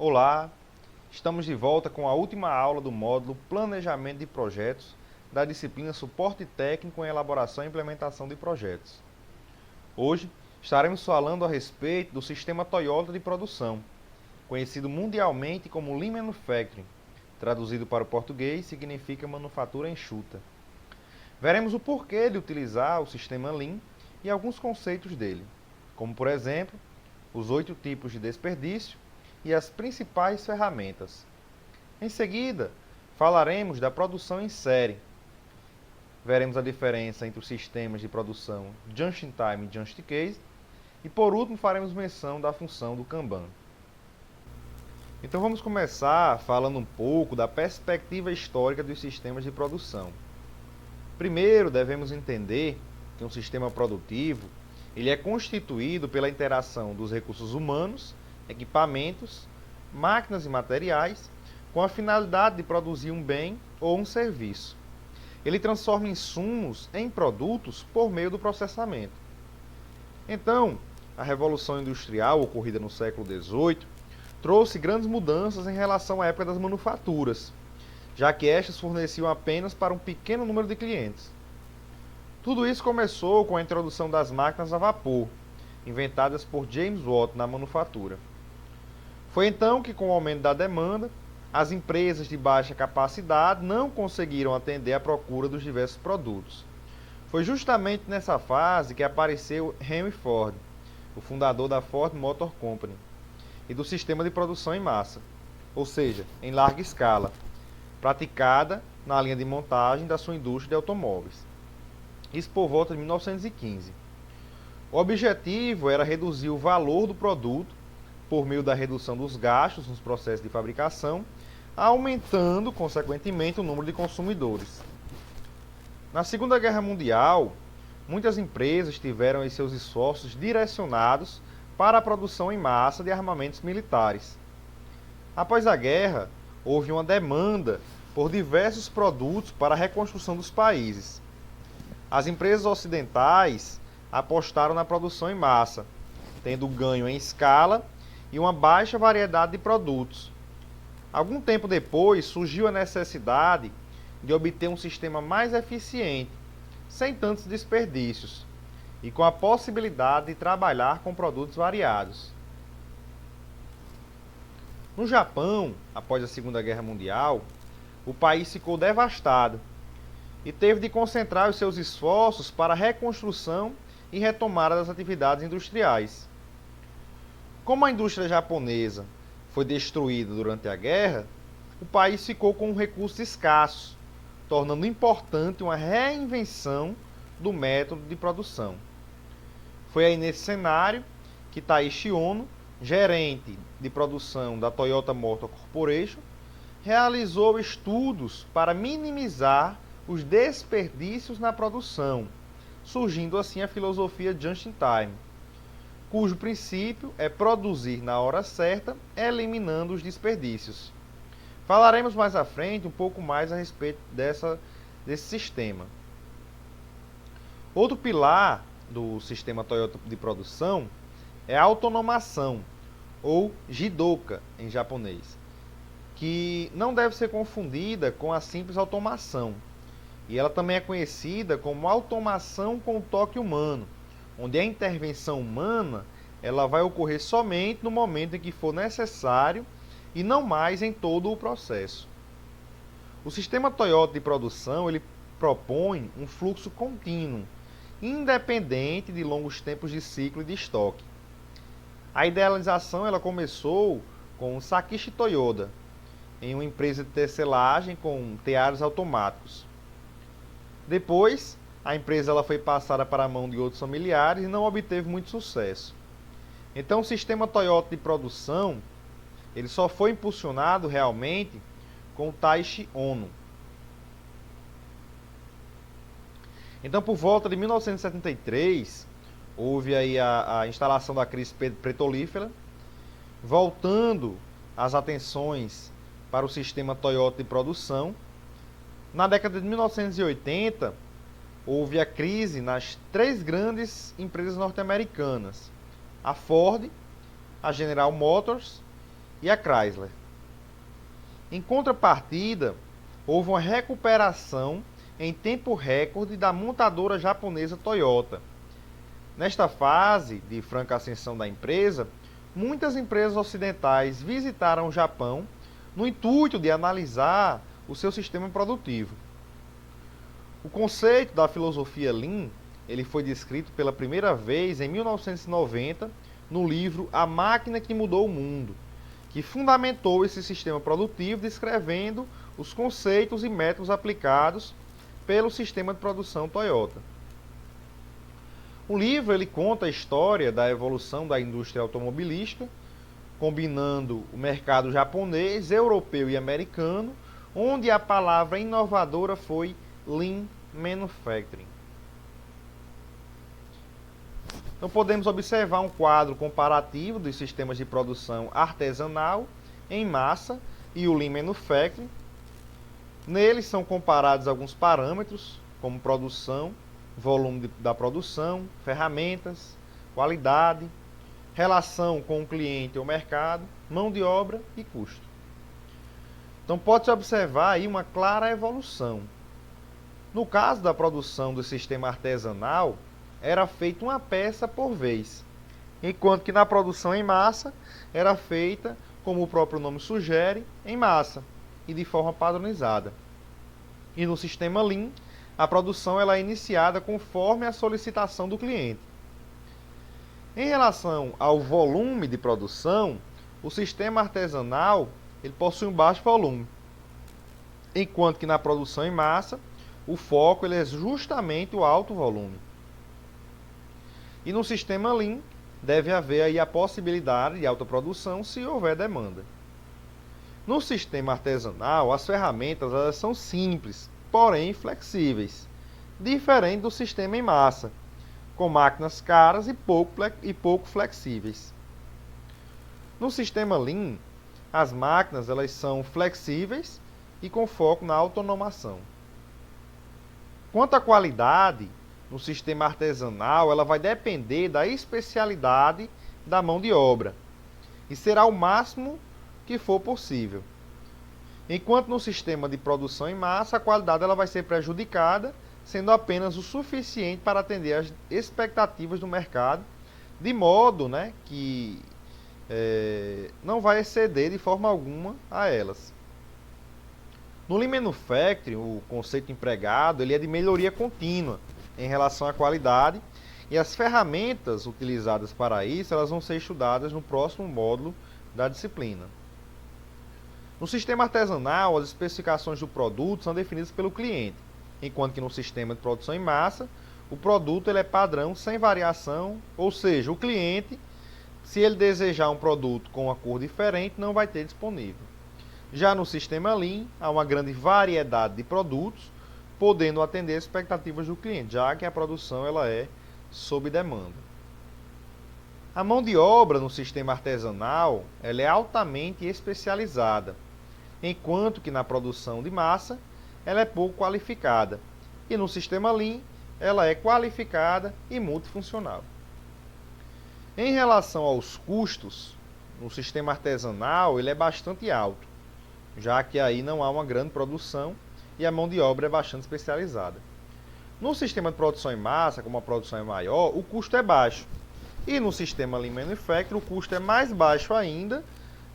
Olá, estamos de volta com a última aula do módulo Planejamento de Projetos da disciplina Suporte Técnico em Elaboração e Implementação de Projetos. Hoje estaremos falando a respeito do sistema Toyota de produção, conhecido mundialmente como Lean Manufacturing, traduzido para o português significa manufatura enxuta. Veremos o porquê de utilizar o sistema Lean e alguns conceitos dele, como por exemplo, os 8 tipos de desperdício e as principais ferramentas. Em seguida, falaremos da produção em série. Veremos a diferença entre os sistemas de produção Just-in-Time e Just-in-Case e por último faremos menção da função do Kanban. Então vamos começar falando um pouco da perspectiva histórica dos sistemas de produção. Primeiro, devemos entender que um sistema produtivo ele é constituído pela interação dos recursos humanos, equipamentos, máquinas e materiais com a finalidade de produzir um bem ou um serviço. Ele transforma insumos em produtos por meio do processamento. Então, a Revolução Industrial, ocorrida no século XVIII, trouxe grandes mudanças em relação à época das manufaturas, já que estas forneciam apenas para um pequeno número de clientes. Tudo isso começou com a introdução das máquinas a vapor, inventadas por James Watt na manufatura. Foi então que, com o aumento da demanda, as empresas de baixa capacidade não conseguiram atender à procura dos diversos produtos. Foi justamente nessa fase que apareceu Henry Ford, o fundador da Ford Motor Company, e do sistema de produção em massa, ou seja, em larga escala, praticada na linha de montagem da sua indústria de automóveis. Isso por volta de 1915. O objetivo era reduzir o valor do produto por meio da redução dos gastos nos processos de fabricação, aumentando, consequentemente, o número de consumidores. Na Segunda Guerra Mundial, muitas empresas tiveram seus esforços direcionados para a produção em massa de armamentos militares. Após a guerra, houve uma demanda por diversos produtos para a reconstrução dos países. As empresas ocidentais apostaram na produção em massa, tendo ganho em escala e uma baixa variedade de produtos. Algum tempo depois, surgiu a necessidade de obter um sistema mais eficiente, sem tantos desperdícios, e com a possibilidade de trabalhar com produtos variados. No Japão, após a Segunda Guerra Mundial, o país ficou devastado e teve de concentrar os seus esforços para a reconstrução e retomada das atividades industriais. Como a indústria japonesa foi destruída durante a guerra, o país ficou com recursos escassos, tornando importante uma reinvenção do método de produção. Foi aí nesse cenário que Taiichi Ohno, gerente de produção da Toyota Motor Corporation, realizou estudos para minimizar os desperdícios na produção, surgindo assim a filosofia Just-in-Time, cujo princípio é produzir na hora certa, eliminando os desperdícios. Falaremos mais à frente um pouco mais a respeito desse sistema. Outro pilar do sistema Toyota de produção é a automação, ou Jidoka em japonês, que não deve ser confundida com a simples automação. E ela também é conhecida como automação com toque humano, onde a intervenção humana ela vai ocorrer somente no momento em que for necessário e não mais em todo o processo. O sistema Toyota de produção ele propõe um fluxo contínuo, independente de longos tempos de ciclo e de estoque. A idealização ela começou com Sakichi Toyoda, em uma empresa de tecelagem com teares automáticos. Depois, a empresa ela foi passada para a mão de outros familiares e não obteve muito sucesso. Então, o sistema Toyota de produção ele só foi impulsionado realmente com o Taiichi Ohno. Então, por volta de 1973, houve aí a instalação da crise petrolífera, voltando as atenções para o sistema Toyota de produção. Na década de 1980, houve a crise nas 3 grandes empresas norte-americanas, a Ford, a General Motors e a Chrysler. Em contrapartida, houve uma recuperação em tempo recorde da montadora japonesa Toyota. Nesta fase de franca ascensão da empresa, muitas empresas ocidentais visitaram o Japão no intuito de analisar o seu sistema produtivo. O conceito da filosofia Lean, ele foi descrito pela primeira vez em 1990 no livro A Máquina que Mudou o Mundo, que fundamentou esse sistema produtivo descrevendo os conceitos e métodos aplicados pelo sistema de produção Toyota. O livro ele conta a história da evolução da indústria automobilística, combinando o mercado japonês, europeu e americano, onde a palavra inovadora foi Lean Manufacturing. Então podemos observar um quadro comparativo dos sistemas de produção artesanal em massa e o Lean Manufacturing. Neles são comparados alguns parâmetros, como produção, volume da produção, ferramentas, qualidade, relação com o cliente ou mercado, mão de obra e custo. Então pode-se observar aí uma clara evolução. No caso da produção do sistema artesanal, era feita uma peça por vez, enquanto que na produção em massa era feita, como o próprio nome sugere, em massa e de forma padronizada. E no sistema Lean, a produção ela é iniciada conforme a solicitação do cliente. Em relação ao volume de produção, o sistema artesanal ele possui um baixo volume, enquanto que na produção em massa, o foco ele é justamente o alto volume. E no sistema Lean, deve haver aí a possibilidade de alta produção se houver demanda. No sistema artesanal, as ferramentas elas são simples, porém flexíveis, diferente do sistema em massa, com máquinas caras e pouco flexíveis. No sistema Lean, as máquinas elas são flexíveis e com foco na automação. Quanto à qualidade, no sistema artesanal, ela vai depender da especialidade da mão de obra e será o máximo que for possível. Enquanto no sistema de produção em massa, a qualidade ela vai ser prejudicada, sendo apenas o suficiente para atender às expectativas do mercado, de modo que não vai exceder de forma alguma a elas. No Lean Manufacturing, o conceito empregado ele é de melhoria contínua em relação à qualidade e as ferramentas utilizadas para isso elas vão ser estudadas no próximo módulo da disciplina. No sistema artesanal, as especificações do produto são definidas pelo cliente, enquanto que no sistema de produção em massa, o produto ele é padrão sem variação, ou seja, o cliente, se ele desejar um produto com uma cor diferente, não vai ter disponível. Já no sistema Lean, há uma grande variedade de produtos, podendo atender as expectativas do cliente, já que a produção ela é sob demanda. A mão de obra no sistema artesanal ela é altamente especializada, enquanto que na produção de massa ela é pouco qualificada, e no sistema Lean ela é qualificada e multifuncional. Em relação aos custos, no sistema artesanal ele é bastante alto, já que aí não há uma grande produção e a mão de obra é bastante especializada. No sistema de produção em massa, como a produção é maior, o custo é baixo. E no sistema Lean Manufacturing o custo é mais baixo ainda,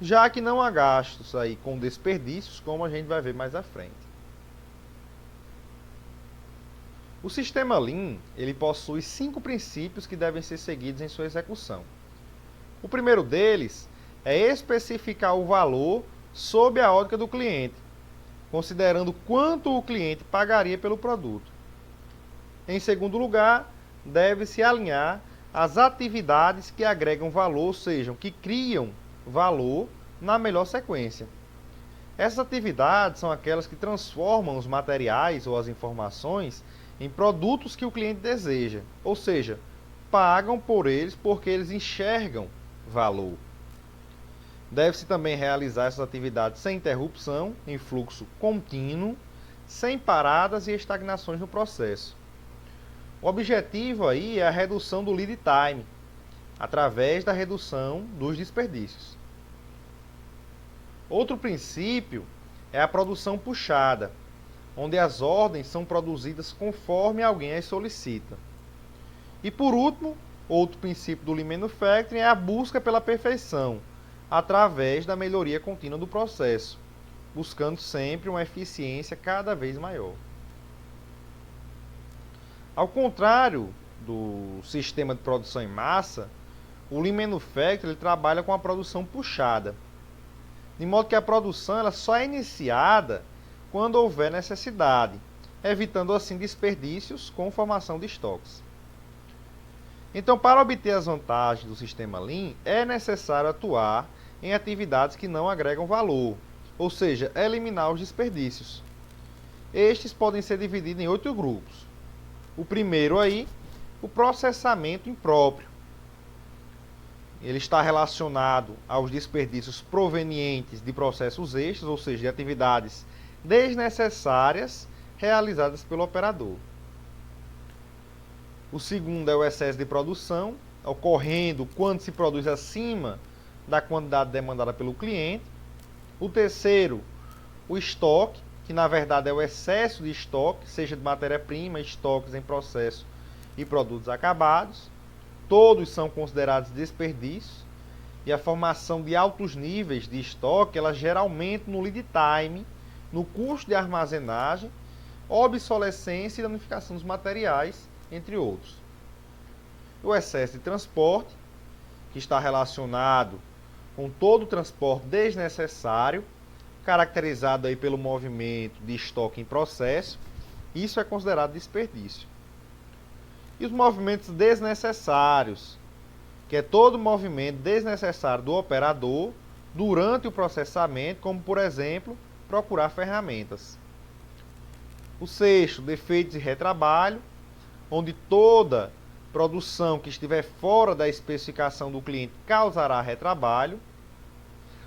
já que não há gastos aí com desperdícios, como a gente vai ver mais à frente. O sistema Lean ele possui 5 princípios que devem ser seguidos em sua execução. O primeiro deles é especificar o valor sob a ótica do cliente, considerando quanto o cliente pagaria pelo produto. Em segundo lugar, deve-se alinhar as atividades que agregam valor, ou seja, que criam valor na melhor sequência. Essas atividades são aquelas que transformam os materiais ou as informações em produtos que o cliente deseja, ou seja, pagam por eles porque eles enxergam valor. Deve-se também realizar essas atividades sem interrupção, em fluxo contínuo, sem paradas e estagnações no processo. O objetivo aí é a redução do lead time, através da redução dos desperdícios. Outro princípio é a produção puxada, onde as ordens são produzidas conforme alguém as solicita. E por último, outro princípio do Lean Manufacturing é a busca pela perfeição, através da melhoria contínua do processo, buscando sempre uma eficiência cada vez maior. Ao contrário do sistema de produção em massa, o Lean Manufacturing ele trabalha com a produção puxada, de modo que a produção ela só é iniciada quando houver necessidade, evitando assim desperdícios com formação de estoques. Então, para obter as vantagens do sistema Lean, é necessário atuar em atividades que não agregam valor, ou seja, eliminar os desperdícios. Estes podem ser divididos em 8 grupos. O primeiro aí, o processamento impróprio. Ele está relacionado aos desperdícios provenientes de processos extras, ou seja, de atividades desnecessárias realizadas pelo operador. O segundo é o excesso de produção, ocorrendo quando se produz acima da quantidade demandada pelo cliente. O terceiro, o estoque, que na verdade é o excesso de estoque, seja de matéria-prima, estoques em processo e produtos acabados. Todos são considerados desperdícios e a formação de altos níveis de estoque, ela gera aumento no lead time, no custo de armazenagem, obsolescência e danificação dos materiais, entre outros. O excesso de transporte, que está relacionado com todo o transporte desnecessário, caracterizado aí pelo movimento de estoque em processo, isso é considerado desperdício. E os movimentos desnecessários, que é todo movimento desnecessário do operador durante o processamento, como por exemplo, procurar ferramentas. O sexto, defeitos de retrabalho, onde toda produção que estiver fora da especificação do cliente causará retrabalho.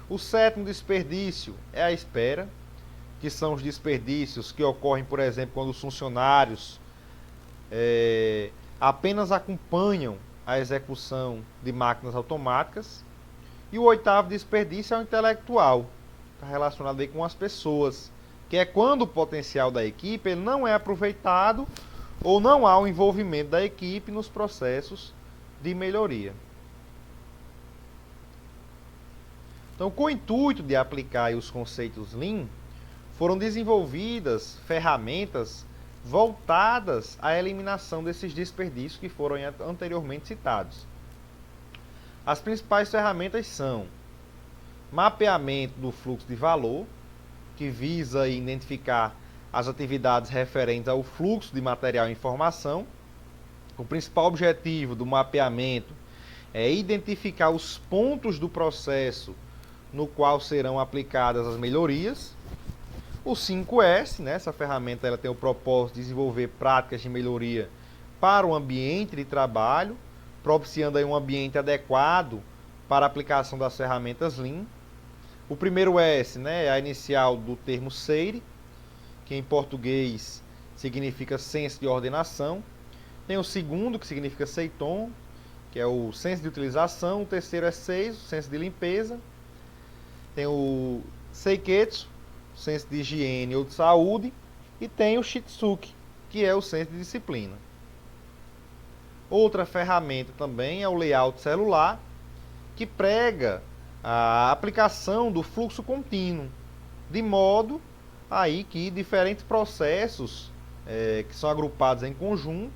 O sétimo desperdício é a espera, que são os desperdícios que ocorrem, por exemplo, quando os funcionários apenas acompanham a execução de máquinas automáticas. E o oitavo desperdício é o intelectual, está relacionado aí com as pessoas, que é quando o potencial da equipe ele não é aproveitado ou não há o envolvimento da equipe nos processos de melhoria. Então, com o intuito de aplicar os conceitos Lean, foram desenvolvidas ferramentas voltadas à eliminação desses desperdícios que foram anteriormente citados. As principais ferramentas são mapeamento do fluxo de valor, que visa identificar as atividades referentes ao fluxo de material e informação. O principal objetivo do mapeamento é identificar os pontos do processo no qual serão aplicadas as melhorias. O 5S, essa ferramenta ela tem o propósito de desenvolver práticas de melhoria para o ambiente de trabalho, propiciando aí um ambiente adequado para a aplicação das ferramentas Lean. O primeiro S, é a inicial do termo SEIR, que em português significa senso de ordenação. Tem o segundo, que significa SEITON, que é o senso de utilização. O terceiro é SEIS, o senso de limpeza. Tem o SEIKETSU, o senso de higiene ou de saúde. E tem o SHITSUKI, que é o senso de disciplina. Outra ferramenta também é o layout celular, que prega a aplicação do fluxo contínuo, de modo aí que diferentes processos que são agrupados em conjunto,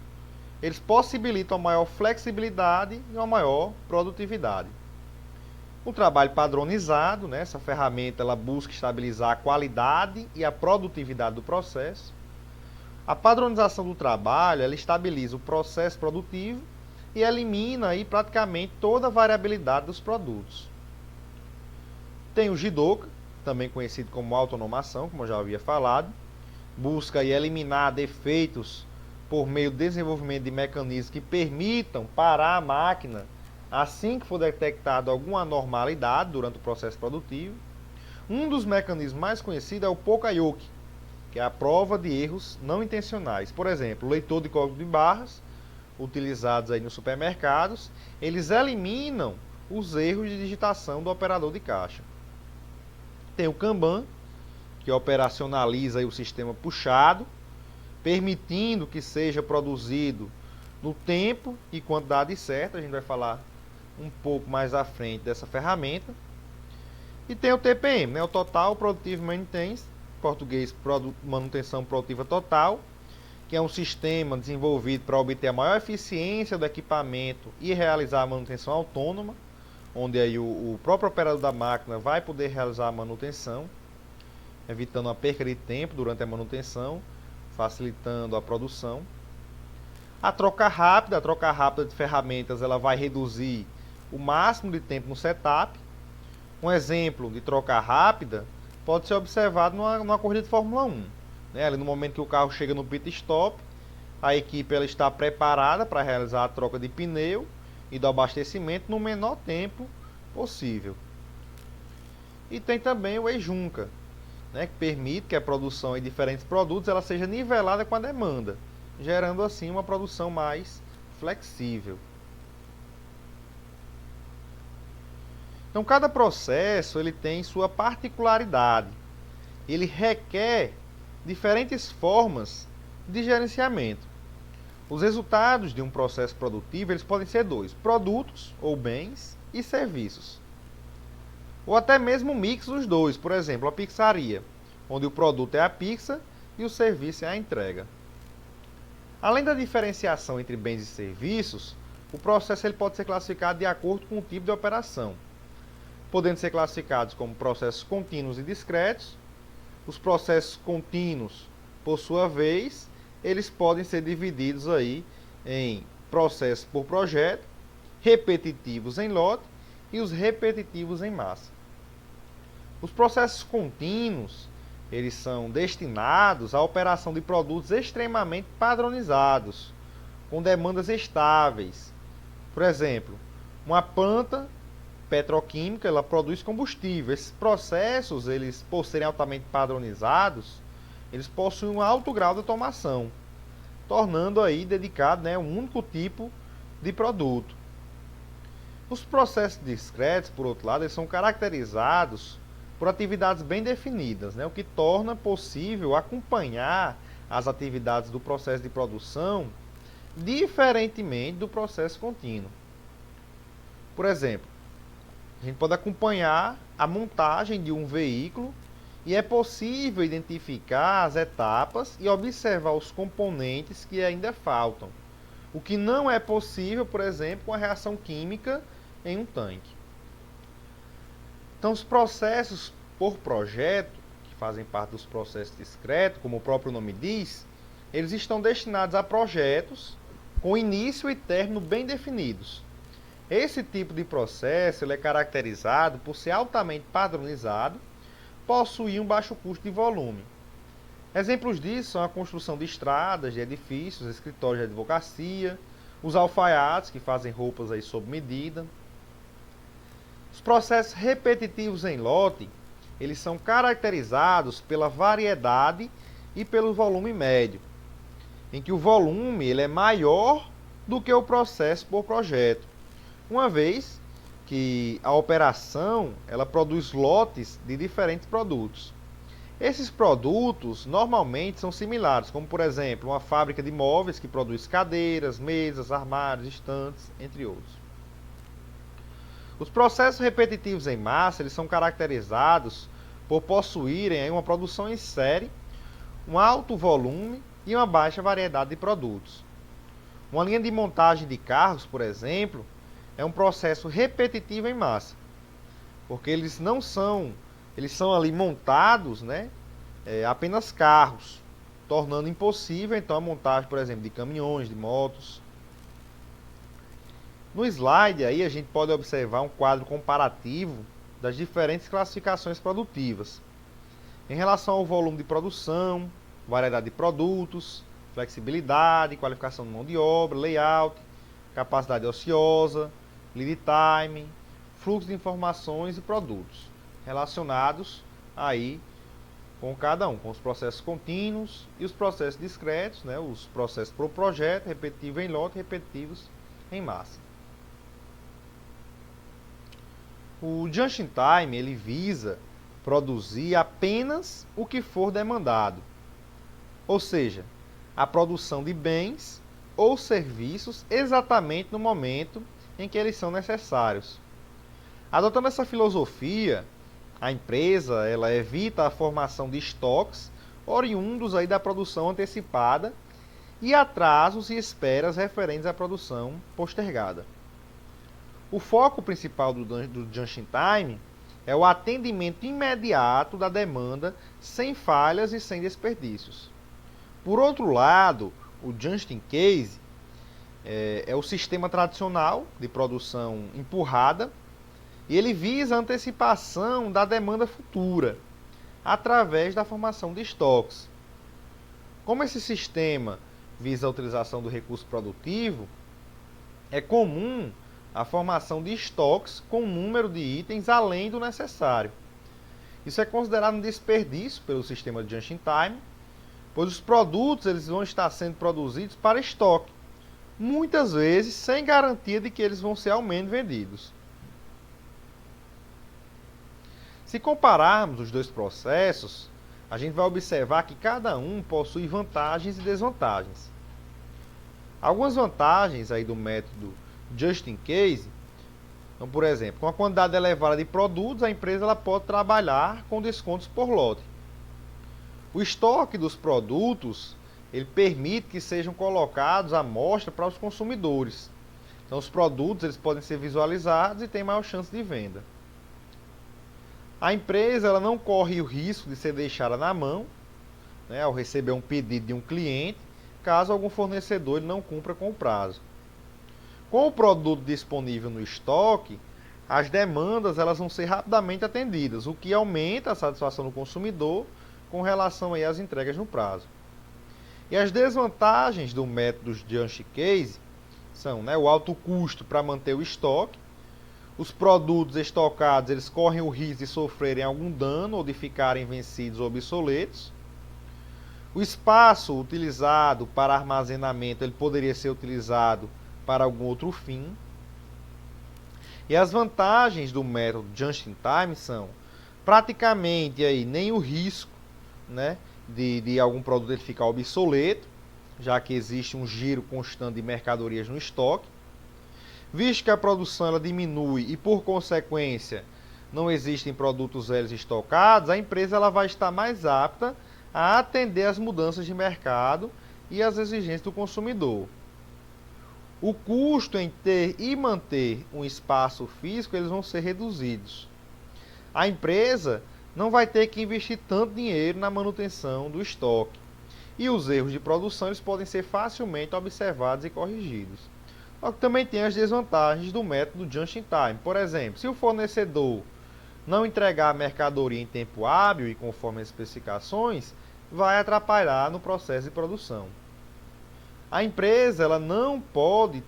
eles possibilitam uma maior flexibilidade e uma maior produtividade. O trabalho padronizado, essa ferramenta ela busca estabilizar a qualidade e a produtividade do processo. A padronização do trabalho ela estabiliza o processo produtivo e elimina aí praticamente toda a variabilidade dos produtos. Tem o Jidoka, também conhecido como autonomação, como eu já havia falado, busca aí eliminar defeitos por meio do desenvolvimento de mecanismos que permitam parar a máquina assim que for detectado alguma anormalidade durante o processo produtivo. Um dos mecanismos mais conhecidos é o Pokayoke, que é a prova de erros não intencionais. Por exemplo, o leitor de código de barras, utilizados aí nos supermercados, eles eliminam os erros de digitação do operador de caixa. Tem o Kanban, que operacionaliza aí o sistema puxado, permitindo que seja produzido no tempo e quantidade certa. A gente vai falar um pouco mais à frente dessa ferramenta. E tem o TPM, né? O Total Productive Maintenance, em português, manutenção produtiva total, que é um sistema desenvolvido para obter a maior eficiência do equipamento e realizar a manutenção autônoma, onde aí o próprio operador da máquina vai poder realizar a manutenção, evitando a perca de tempo durante a manutenção, facilitando a produção. A troca rápida de ferramentas, ela vai reduzir o máximo de tempo no setup. Um exemplo de troca rápida pode ser observado numa corrida de Fórmula 1. Né? Ali no momento que o carro chega no pit stop, a equipe ela está preparada para realizar a troca de pneu e do abastecimento no menor tempo possível. E tem também o Ejunca, né, que permite que a produção de diferentes produtos ela seja nivelada com a demanda, gerando assim uma produção mais flexível. Então, cada processo ele tem sua particularidade. Ele requer diferentes formas de gerenciamento. Os resultados de um processo produtivo eles podem ser dois: produtos ou bens e serviços. Ou até mesmo um mix dos dois. Por exemplo, a pizzaria, onde o produto é a pizza e o serviço é a entrega. Além da diferenciação entre bens e serviços, o processo ele pode ser classificado de acordo com o tipo de operação, podendo ser classificados como processos contínuos e discretos. Os processos contínuos, por sua vez, eles podem ser divididos aí em processos por projeto, repetitivos em lote e os repetitivos em massa. Os processos contínuos, eles são destinados à operação de produtos extremamente padronizados, com demandas estáveis. Por exemplo, uma planta petroquímica, ela produz combustível. Esses processos, eles, por serem altamente padronizados, eles possuem um alto grau de automação, tornando aí dedicado, né, um único tipo de produto. Os processos discretos, por outro lado, eles são caracterizados por atividades bem definidas, né, o que torna possível acompanhar as atividades do processo de produção diferentemente do processo contínuo. Por exemplo, a gente pode acompanhar a montagem de um veículo e é possível identificar as etapas e observar os componentes que ainda faltam, o que não é possível, por exemplo, com a reação química em um tanque. Então, os processos por projeto, que fazem parte dos processos discretos, como o próprio nome diz, eles estão destinados a projetos com início e término bem definidos. Esse tipo de processo ele é caracterizado por ser altamente padronizado, possuir um baixo custo de volume. Exemplos disso são a construção de estradas, de edifícios, escritórios de advocacia, os alfaiates, que fazem roupas aí sob medida. Os processos repetitivos em lote, eles são caracterizados pela variedade e pelo volume médio, em que o volume ele é maior do que o processo por projeto, uma vez que a operação ela produz lotes de diferentes produtos. Esses produtos normalmente são similares, como por exemplo uma fábrica de móveis que produz cadeiras, mesas, armários, estantes, entre outros. Os processos repetitivos em massa eles são caracterizados por possuírem uma produção em série, um alto volume e uma baixa variedade de produtos. Uma linha de montagem de carros, por exemplo, é um processo repetitivo em massa, porque eles são ali montados, né, apenas carros, tornando impossível então a montagem, por exemplo, de caminhões, de motos. No slide aí a gente pode observar um quadro comparativo das diferentes classificações produtivas, em relação ao volume de produção, variedade de produtos, flexibilidade, qualificação de mão de obra, layout, capacidade ociosa, lead time, fluxo de informações e produtos relacionados aí com cada um, com os processos contínuos e os processos discretos, né, os processos por projeto, repetitivo em lote, repetitivos em massa. O Just-in-Time ele visa produzir apenas o que for demandado, ou seja, a produção de bens ou serviços exatamente no momento em que eles são necessários. Adotando essa filosofia, a empresa ela evita a formação de estoques oriundos aí da produção antecipada e atrasos e esperas referentes à produção postergada. O foco principal do just-in-time é o atendimento imediato da demanda sem falhas e sem desperdícios. Por outro lado, o just-in-case é o sistema tradicional de produção empurrada e ele visa a antecipação da demanda futura através da formação de estoques. Como esse sistema visa a utilização do recurso produtivo, é comum a formação de estoques com número de itens além do necessário. Isso é considerado um desperdício pelo sistema de just-in-time, pois os produtos eles vão estar sendo produzidos para estoque, muitas vezes sem garantia de que eles vão ser ao menos vendidos. Se compararmos os dois processos, a gente vai observar que cada um possui vantagens e desvantagens. Algumas vantagens aí do método just in case, então, por exemplo, com a quantidade elevada de produtos, a empresa ela pode trabalhar com descontos por lote. O estoque dos produtos ele permite que sejam colocados à mostra para os consumidores. Então, os produtos eles podem ser visualizados e têm maior chance de venda. A empresa ela não corre o risco de ser deixada na mão, ao receber um pedido de um cliente, caso algum fornecedor ele não cumpra com o prazo. Com o produto disponível no estoque, as demandas elas vão ser rapidamente atendidas, o que aumenta a satisfação do consumidor com relação aí às entregas no prazo. E as desvantagens do método just in case são o alto custo para manter o estoque. Os produtos estocados eles correm o risco de sofrerem algum dano ou de ficarem vencidos ou obsoletos. O espaço utilizado para armazenamento ele poderia ser utilizado para algum outro fim. E as vantagens do método just-in-time são praticamente aí, nem o risco de algum produto ele ficar obsoleto, já que existe um giro constante de mercadorias no estoque. Visto que a produção ela diminui e, por consequência, não existem produtos velhos estocados, a empresa ela vai estar mais apta a atender às mudanças de mercado e às exigências do consumidor. O custo em ter e manter um espaço físico eles vão ser reduzidos. A empresa não vai ter que investir tanto dinheiro na manutenção do estoque. E os erros de produção eles podem ser facilmente observados e corrigidos. Só que também tem as desvantagens do método just-in-time. Por exemplo, se o fornecedor não entregar a mercadoria em tempo hábil e conforme as especificações, vai atrapalhar no processo de produção. A empresa ela não pode,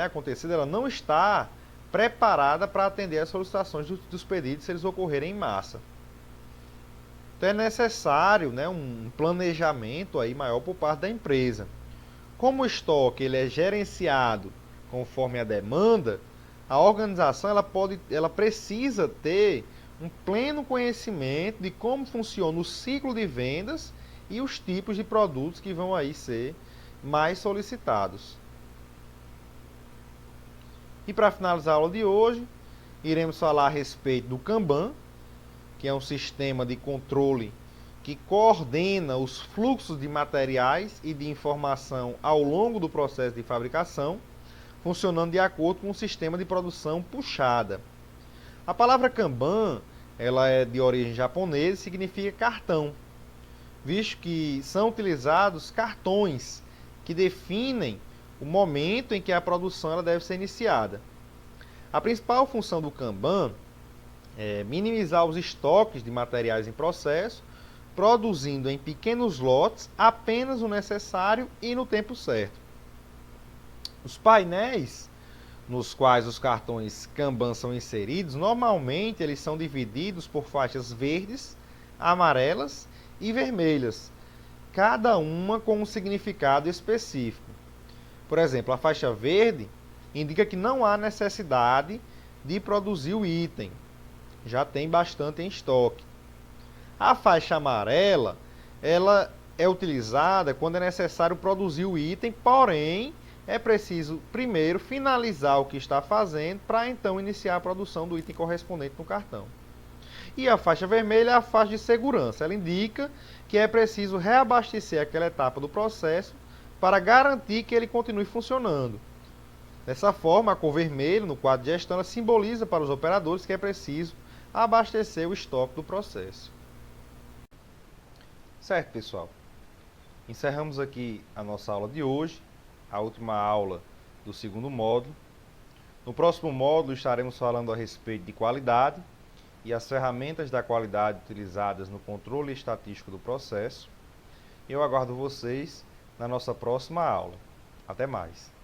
acontecer, ela não está preparada para atender as solicitações dos pedidos se eles ocorrerem em massa. Então é necessário um planejamento aí maior por parte da empresa. Como o estoque ele é gerenciado conforme a demanda, a organização ela precisa ter um pleno conhecimento de como funciona o ciclo de vendas e os tipos de produtos que vão aí ser mais solicitados. E para finalizar a aula de hoje, iremos falar a respeito do Kanban, que é um sistema de controle que coordena os fluxos de materiais e de informação ao longo do processo de fabricação, funcionando de acordo com um sistema de produção puxada. A palavra Kanban ela é de origem japonesa e significa cartão, visto que são utilizados cartões que definem o momento em que a produção ela deve ser iniciada. A principal função do Kanban é minimizar os estoques de materiais em processo, produzindo em pequenos lotes apenas o necessário e no tempo certo. Os painéis nos quais os cartões Kanban são inseridos, normalmente eles são divididos por faixas verdes, amarelas e vermelhas, cada uma com um significado específico. Por exemplo, a faixa verde indica que não há necessidade de produzir o item. já tem bastante em estoque. A faixa amarela, ela é utilizada quando é necessário produzir o item, porém é preciso primeiro finalizar o que está fazendo para então iniciar a produção do item correspondente no cartão. E a faixa vermelha é a faixa de segurança. Ela indica que é preciso reabastecer aquela etapa do processo para garantir que ele continue funcionando. Dessa forma, a cor vermelha no quadro de gestão ela simboliza para os operadores que é preciso abastecer o estoque do processo. Certo, pessoal? Encerramos aqui a nossa aula de hoje, a última aula do segundo módulo. No próximo módulo estaremos falando a respeito de qualidade e as ferramentas da qualidade utilizadas no controle estatístico do processo. Eu aguardo vocês na nossa próxima aula. Até mais!